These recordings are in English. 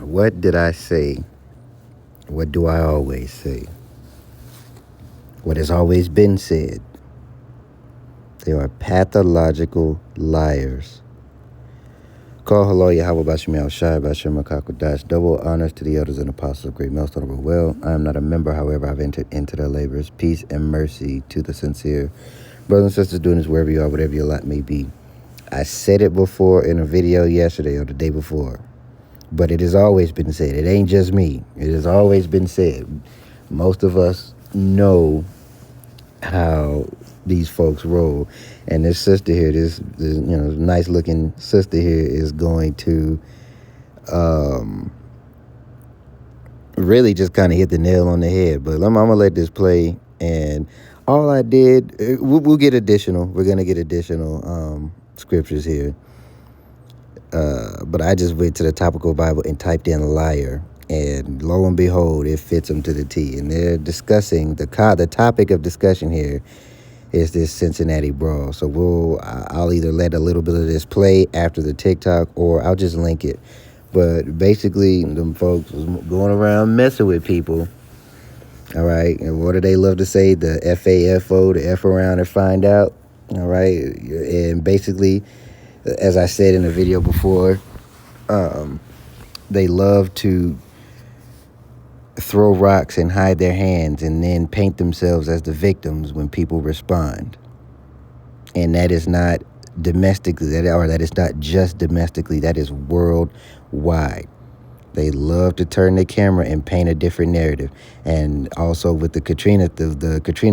What did I say? What do I always say? What has always been said? They are pathological liars. Call hello Yahweh Bashim Al Shai Bashim Makakudash. Double honors to the elders and apostles of Great Millstone of Well. I am not a member, however, I've entered into their labors. Peace and mercy to the sincere. Brothers and sisters, doing this wherever you are, whatever your lot may be. I said it before in a video yesterday or the day before. But it has always been said. It ain't just me. It has always been said. Most of us know how these folks roll. And this sister here, this nice looking sister here is going to really just kind of hit the nail on the head. But I'm going to let this play. And all I did, we'll get additional. We're going to get additional scriptures here. But I just went to the topical Bible and typed in liar, and lo and behold, it fits them to the T. And they're discussing the topic of discussion here is this Cincinnati brawl. So I'll either let a little bit of this play after the TikTok, or I'll just link it. But basically, them folks was going around messing with people. All right, and what do they love to say? The FAFO, the F around and find out. All right, and basically, as I said in a video before, they love to throw rocks and hide their hands and then paint themselves as the victims when people respond. And that is not domestically, that is not just domestically, that is worldwide. They love to turn the camera and paint a different narrative. And also with the Katrina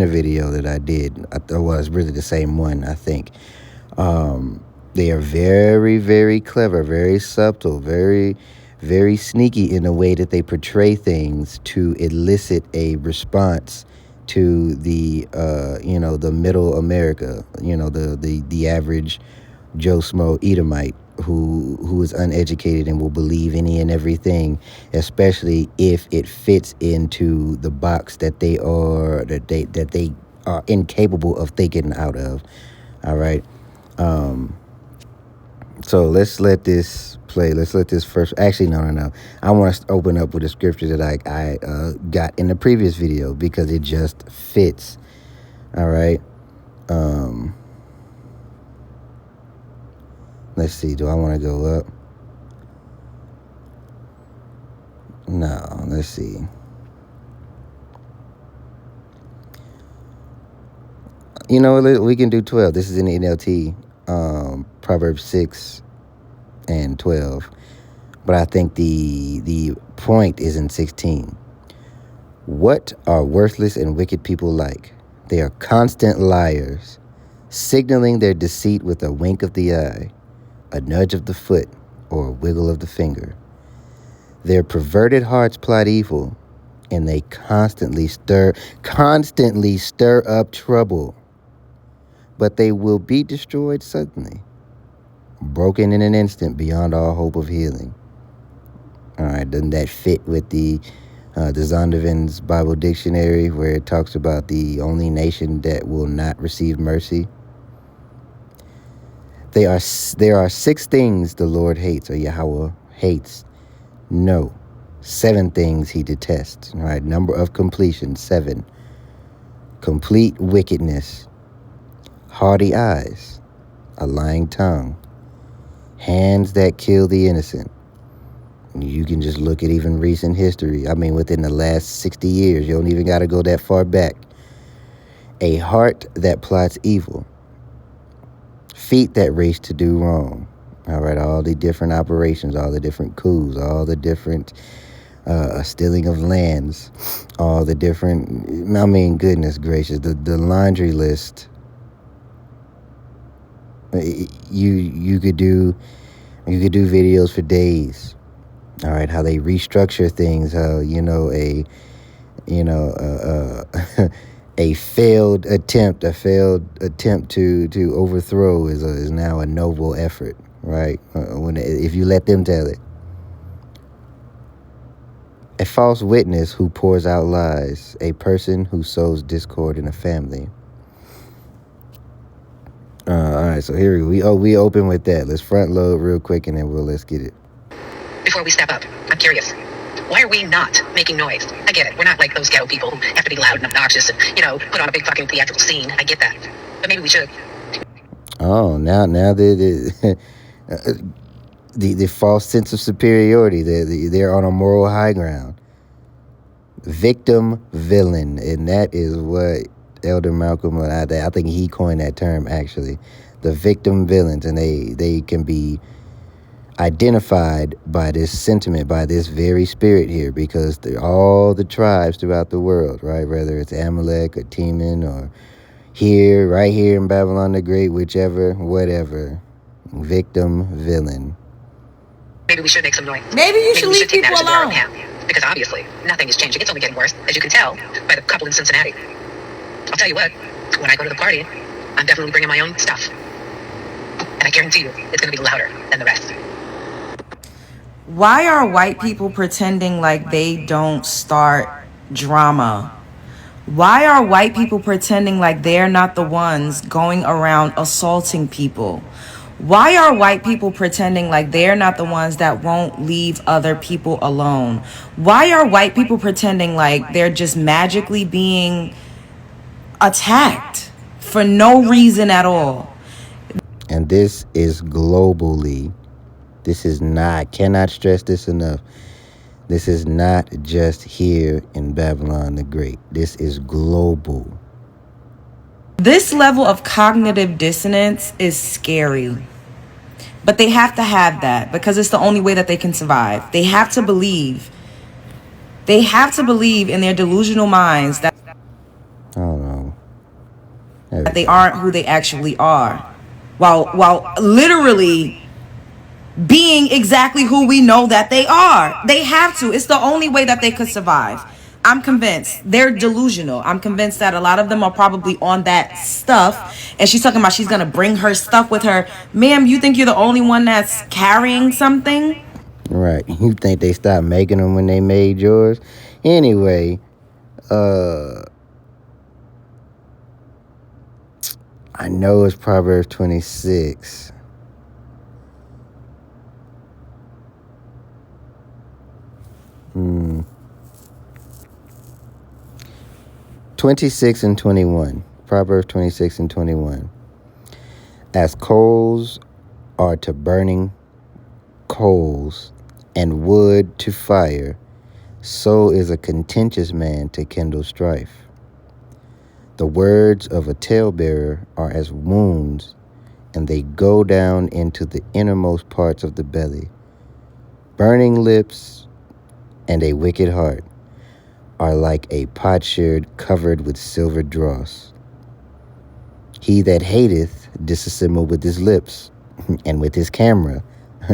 video that I did, well, it's really the same one, I think. They are very, very clever, very subtle, very, very sneaky in the way that they portray things to elicit a response to the middle America, the average Joe Smo Edomite who is uneducated and will believe any and everything, especially if it fits into the box that they are incapable of thinking out of. All right. So let's let this play. Let's let this first. Actually, no. I want to open up with a scripture that I got in the previous video because it just fits. All right. Let's see. Do I want to go up? No. Let's see. You know, we can do 12. This is in the NLT. Proverbs 6 and 12. But I think the point is in 16. What are worthless and wicked people like? They are constant liars, signaling their deceit with a wink of the eye, a nudge of the foot, or a wiggle of the finger. Their perverted hearts plot evil, and they constantly stir up trouble. But they will be destroyed suddenly, broken in an instant beyond all hope of healing. All right, doesn't that fit with the Zondervan's Bible Dictionary, where it talks about the only nation that will not receive mercy? There are 6 things the Lord hates, or Yahweh hates. No, 7 things he detests. All right, number of completion, 7. Complete wickedness, haughty eyes, a lying tongue, hands that kill the innocent. You can just look at even recent history. I mean, within the last 60 years, you don't even got to go that far back. A heart that plots evil, feet that race to do wrong. All right, all the different operations, all the different coups, all the different stealing of lands, all the different, goodness gracious, the laundry list. You could do videos for days. All right, how they restructure things, how a failed attempt to overthrow is now a noble effort, right? If you let them tell it. A false witness who pours out lies, a person who sows discord in a family. All right, so here we open with that. Let's front load real quick, and then let's get it. before we step up, I'm curious. Why are we not making noise? I get it. We're not like those ghetto people who have to be loud and obnoxious and, put on a big fucking theatrical scene. I get that. But maybe we should. Oh, now the false sense of superiority. They're on a moral high ground. Victim villain, and that is what Elder Malcolm, I think he coined that term actually. The victim villains, and they can be identified by this sentiment, by this very spirit here, because all the tribes throughout the world, right? Whether it's Amalek or Teman or right here in Babylon the Great, whichever, whatever. Victim villain. Maybe we should make some noise. Maybe you should leave people alone. Because obviously, nothing is changing. It's only getting worse, as you can tell by the couple in Cincinnati. I'll tell you what, when I go to the party, I'm definitely bringing my own stuff. And I guarantee you, it's going to be louder than the rest. Why are white people pretending like they don't start drama? Why are white people pretending like they're not the ones going around assaulting people? Why are white people pretending like they're not the ones that won't leave other people alone? Why are white people pretending like they're just magically being attacked for no reason at all? And this is globally. This is not, cannot stress this enough. This is not just here in Babylon the Great. This is global. This level of cognitive dissonance is scary. But they have to have that because it's the only way that they can survive. They have to believe. They have to believe in their delusional minds that, I don't know. that they aren't who they actually are. While literally being exactly who we know that they are. They have to. It's the only way that they could survive. I'm convinced they're delusional. I'm convinced that a lot of them are probably on that stuff. And she's talking about she's going to bring her stuff with her. Ma'am, you think you're the only one that's carrying something? Right. You think they stopped making them when they made yours? Anyway, I know it's Proverbs 26. 26 and 21. Proverbs 26 and 21. As coals are to burning coals and wood to fire, so is a contentious man to kindle strife. The words of a talebearer are as wounds, and they go down into the innermost parts of the belly. Burning lips and a wicked heart are like a potsherd covered with silver dross. He that hateth dissemble with his lips, and with his camera,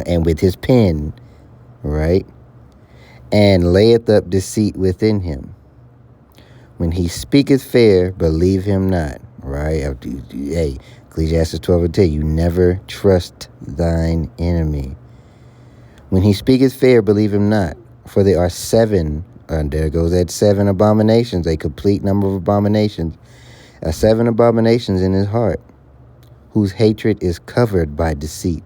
and with his pen, right? And layeth up deceit within him. When he speaketh fair, believe him not, right? Hey, Ecclesiastes 12 and 10, you never trust thine enemy. When he speaketh fair, believe him not, for there are 7, and there goes that 7 abominations, a complete number of abominations, 7 abominations in his heart, whose hatred is covered by deceit.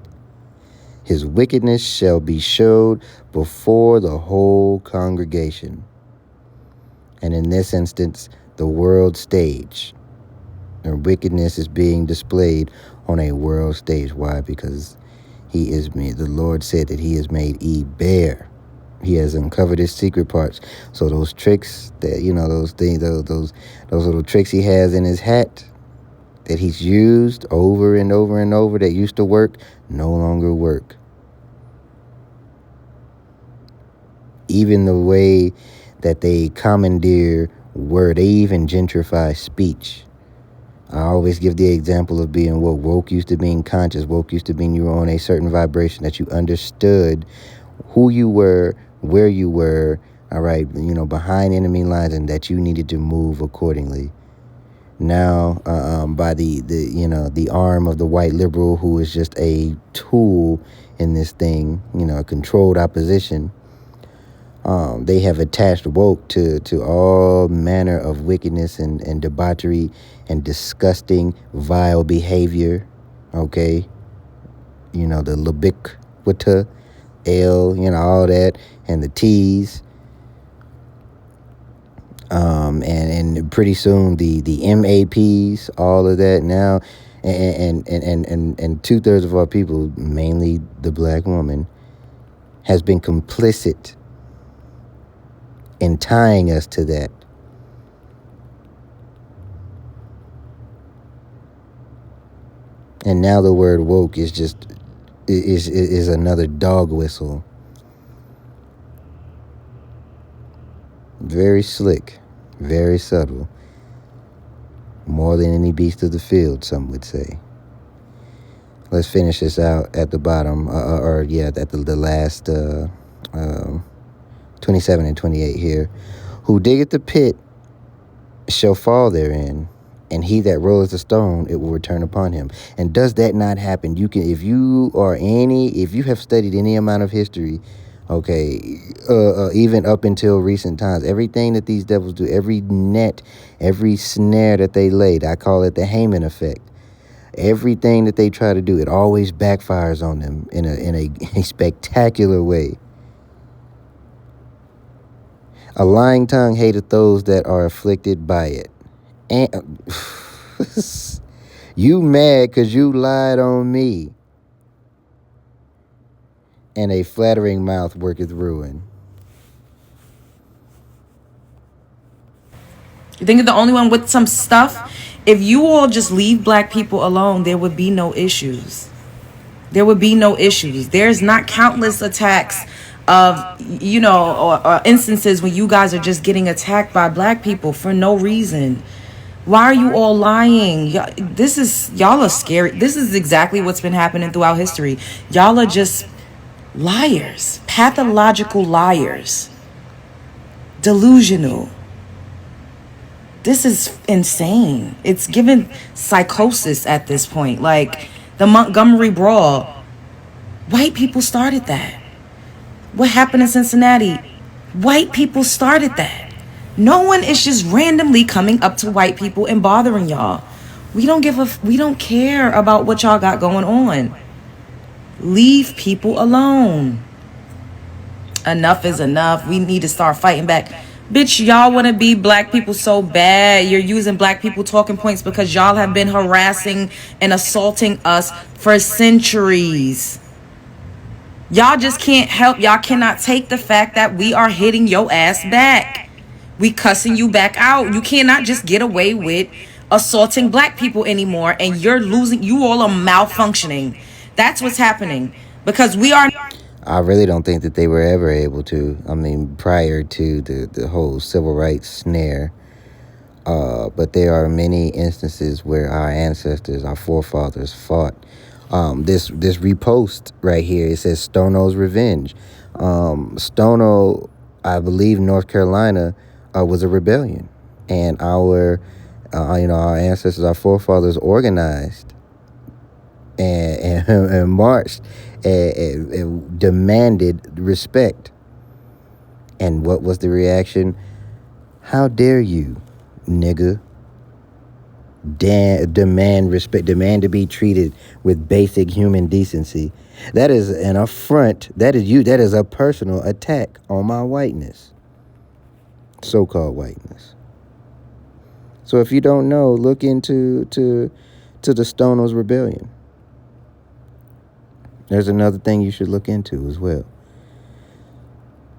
His wickedness shall be showed before the whole congregation. And in this instance, the world stage. The wickedness is being displayed on a world stage. Why? Because the Lord said that he has made Eve bare. He has uncovered his secret parts. So those tricks that, those things, those little tricks he has in his hat that he's used over and over and over that used to work, no longer work. Even the way that they commandeer word, they even gentrify speech. I always give the example of being what woke used to being conscious. Woke used to being you were on a certain vibration that you understood who you were, where you were, all right, behind enemy lines, and that you needed to move accordingly. Now, by the arm of the white liberal, who is just a tool in this thing, a controlled opposition, they have attached woke to all manner of wickedness and debauchery and disgusting, vile behavior, okay? The ubiquita L, all that, and the T's. And pretty soon the MAPs, all of that now, and 2/3 of our people, mainly the black woman, has been complicit in tying us to that. And now the word woke is just is another dog whistle. Very slick, very subtle. More than any beast of the field, some would say. Let's finish this out at the bottom, at the last 27 and 28 here. Who diggeth the pit shall fall therein, and he that rolleth the stone, it will return upon him. And does that not happen? You can, if you have studied any amount of history, okay, even up until recent times, everything that these devils do, every net, every snare that they laid, I call it the Haman effect. Everything that they try to do, it always backfires on them in a spectacular way. A lying tongue hateth those that are afflicted by it. And you mad because you lied on me. And a flattering mouth worketh ruin. You think you're the only one with some stuff? If you all just leave black people alone, there would be no issues. There would be no issues. There's not countless attacks of, or instances when you guys are just getting attacked by black people for no reason. Why are you all lying? Y'all are scary. This is exactly what's been happening throughout history. Y'all are just liars, pathological liars, delusional. This is insane. It's given psychosis at this point. Like the Montgomery Brawl, white people started that. What happened in Cincinnati? White people started that. No one is just randomly coming up to white people and bothering y'all. We don't care about what y'all got going on. Leave people alone. Enough is enough. We need to start fighting back. Bitch, y'all want to be black people so bad. You're using black people talking points because y'all have been harassing and assaulting us for centuries. Y'all just can't help. Y'all cannot take the fact that we are hitting your ass back. We cussing you back out. You cannot just get away with assaulting black people anymore, and you all are malfunctioning. That's what's happening because we are. I really don't think that they were ever able to. I mean, prior to the whole civil rights snare. But there are many instances where our ancestors, our forefathers fought. This repost right here, it says Stono's Revenge. Stono, I believe North Carolina, was a rebellion. And our ancestors, our forefathers organized and marched and demanded respect. And what was the reaction? How dare you, nigga? Demand respect, demand to be treated with basic human decency. That is an affront. That is a personal attack on my whiteness. So-called whiteness. So if you don't know, look into the Stono's Rebellion. There's another thing you should look into as well.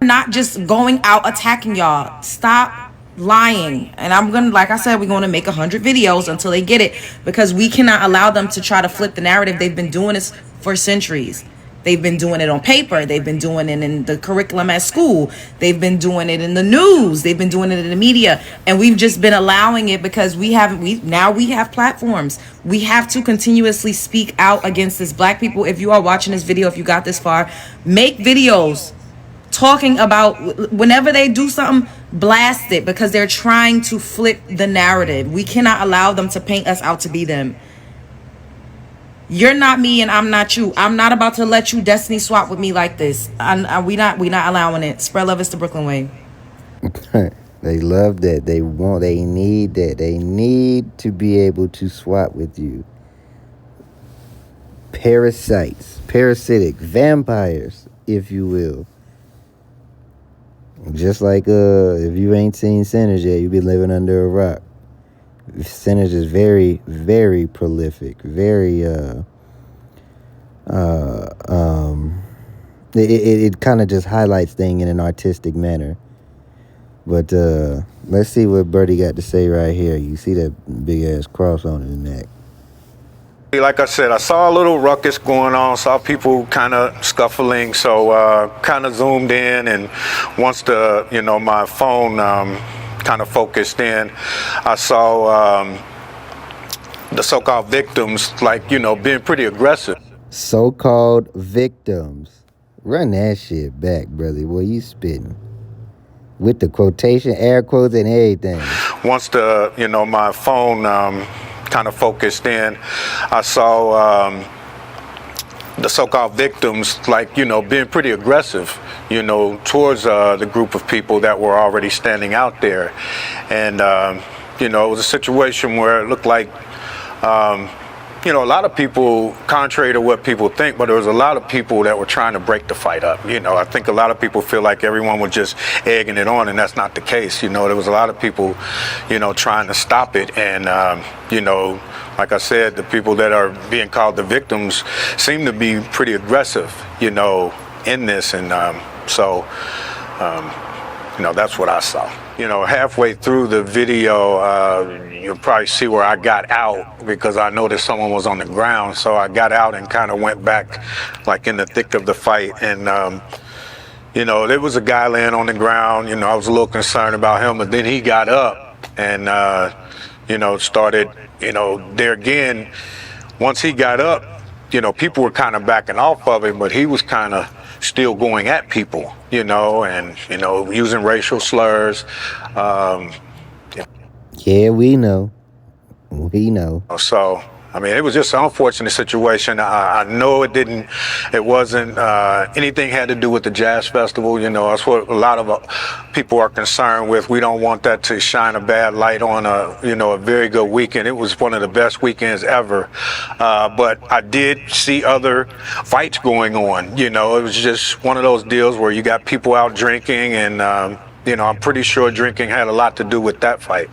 Not just going out attacking y'all. Stop lying. And like I said, we're going to make 100 videos until they get it, because we cannot allow them to try to flip the narrative. They've been doing this for centuries. They've been doing it on paper. They've been doing it in the curriculum at school. They've been doing it in the news. They've been doing it in the media. And we've just been allowing it because now we have platforms. We have to continuously speak out against this. Black people, if you are watching this video, if you got this far, make videos talking about whenever they do something, blast it, because they're trying to flip the narrative. We cannot allow them to paint us out to be them. You're not me and I'm not you. I'm not about to let you destiny swap with me like this. We not allowing it. Spread love is the Brooklyn way. They love that. They need that. They need to be able to swap with you. Parasites, parasitic, vampires. if you will. Just like if you ain't seen Sinners yet, you be living under a rock. Sinners is very, very prolific. Very it kind of just highlights things in an artistic manner. But let's see what Birdie got to say right here. You see that big ass cross on his neck. Like I said, I saw a little ruckus going on, saw people kind of scuffling, so kind of zoomed in, and once my phone kind of focused in, I saw the so-called victims, being pretty aggressive. So-called victims. Run that shit back, brother. Boy, you spitting. With the quotation, air quotes, and everything. Once my phone kind of focused in, I saw the so-called victims, being pretty aggressive, towards the group of people that were already standing out there. And, it was a situation where it looked like, a lot of people, contrary to what people think, but there was a lot of people that were trying to break the fight up. I think a lot of people feel like everyone was just egging it on, and that's not the case. There was a lot of people, trying to stop it. And, like I said, the people that are being called the victims seem to be pretty aggressive, in this. And that's what I saw. Halfway through the video, you'll probably see where I got out because I noticed someone was on the ground. So I got out and kind of went back in the thick of the fight. And, there was a guy laying on the ground. I was a little concerned about him, but then he got up and, started, there again. Once he got up, people were kind of backing off of him, but he was kind of still going at people, and, using racial slurs. Yeah, we know. We know. So, it was just an unfortunate situation. I know it wasn't anything had to do with the Jazz Festival. That's what a lot of people are concerned with. We don't want that to shine a bad light on a very good weekend. It was one of the best weekends ever. But I did see other fights going on. It was just one of those deals where you got people out drinking, and I'm pretty sure drinking had a lot to do with that fight.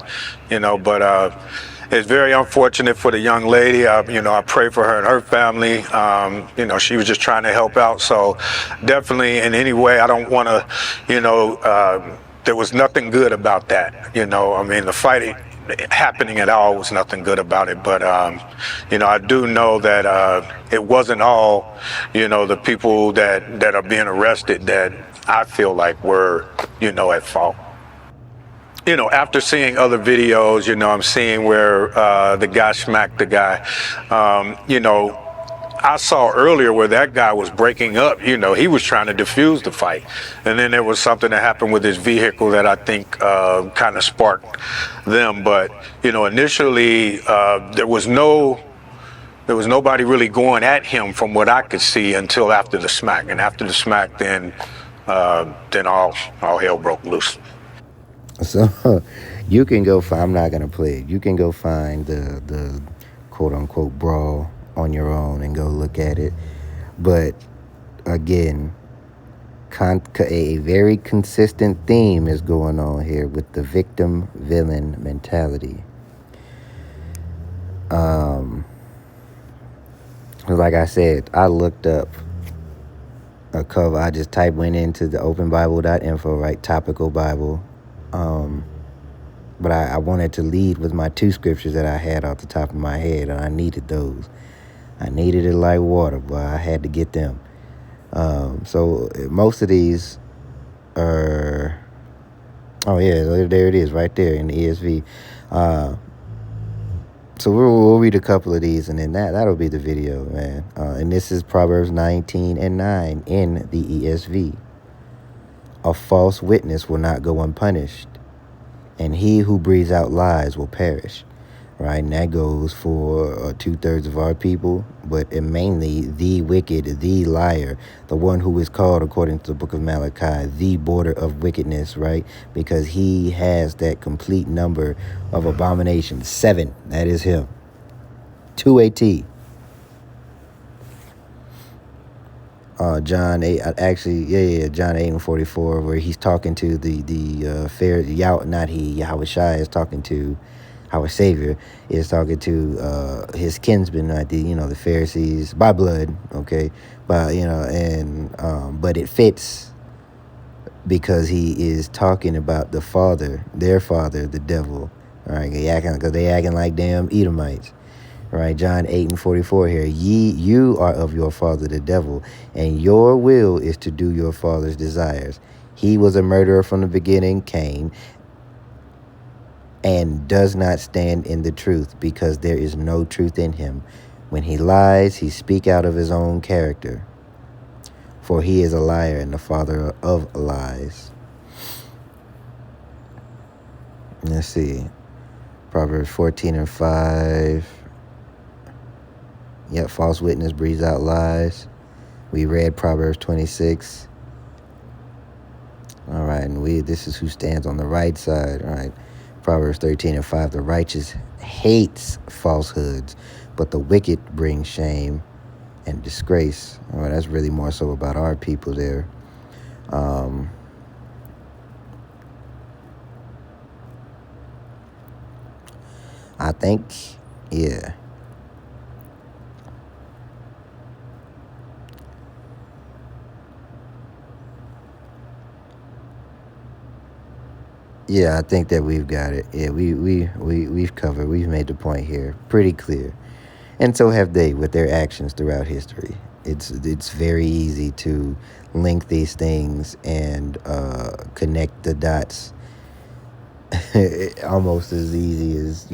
But it's very unfortunate for the young lady. I pray for her and her family. She was just trying to help out. So definitely in any way, I don't want to, there was nothing good about that. The fight happening at all was nothing good about it. But, I do know that it wasn't all, the people that are being arrested that I feel like were, at fault. After seeing other videos, I'm seeing where the guy smacked the guy. I saw earlier where that guy was breaking up. He was trying to defuse the fight. And then there was something that happened with his vehicle that I think kind of sparked them. But, initially there was nobody really going at him from what I could see until after the smack. And after the smack, then all hell broke loose. So you can go find, I'm not going to play it. You can go find the quote unquote brawl on your own and go look at it. But again, a very consistent theme is going on here with the victim villain mentality. Like I said, I looked up a cover. I just went into the openbible.info, right? Topical Bible. But I wanted to lead with my two scriptures that I had off the top of my head, and I needed those. I needed it like water, but I had to get them. So most of these are, oh yeah, there it is right there in the ESV. So we'll read a couple of these, and then that'll be the video, man. And this is Proverbs 19:9 in the ESV. A false witness will not go unpunished, and he who breathes out lies will perish. Right, and that goes for 2/3 of our people, but mainly the wicked, the liar, the one who is called, according to the book of Malachi, the border of wickedness, right? Because he has that complete number of abominations. 7, that is him. To a T. John 8, actually, yeah, John 8 and 44, where he's talking to the Yahweh Shai is talking to our Savior, is talking to his kinsmen, like the Pharisees by blood, okay, but it fits because he is talking about the father, their father, the devil, all right, because they acting like damn Edomites. Right, John 8 and 44 here. You are of your father the devil, and your will is to do your father's desires. He was a murderer from the beginning, Cain, and does not stand in the truth, because there is no truth in him. When he lies, he speaks out of his own character, for he is a liar and the father of lies. Let's see. Proverbs 14 and 5. Yep, false witness breathes out lies. We read Proverbs 26. All right, and this is who stands on the right side. All right, Proverbs 13 and 5. The righteous hates falsehoods, but the wicked bring shame and disgrace. All right, that's really more so about our people there. I think, yeah. Yeah, I think that we've got it. Yeah, we've covered. We've made the point here pretty clear, and so have they with their actions throughout history. It's very easy to link these things and connect the dots. Almost as easy as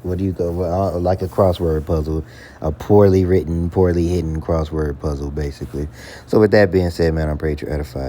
what do you go like a crossword puzzle, a poorly written, poorly hidden crossword puzzle, basically. So with that being said, man, I'm Preacher Edified.